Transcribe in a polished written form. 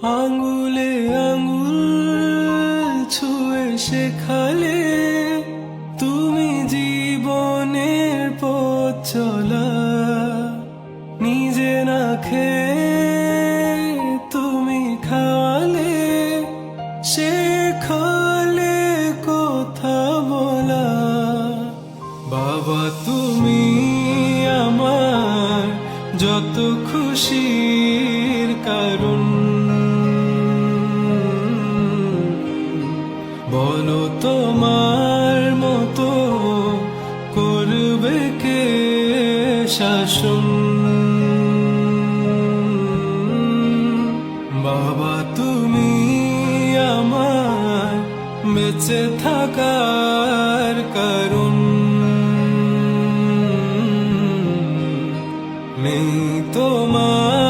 আঙ্গুলে আঙ্গুল ছুঁয়ে শেখালে তুমি জীবনের পথ চলা। নিজে না খেয়ে তুমি খাওয়ালে, শেখালে কথা বলা। বাবা তুমি আমার যত খুশির কারণ, বলো তোমার মতো করবে কে শাসন। বাবা তুমি আমার বেঁচে থাকার কারণ, নেই তোমার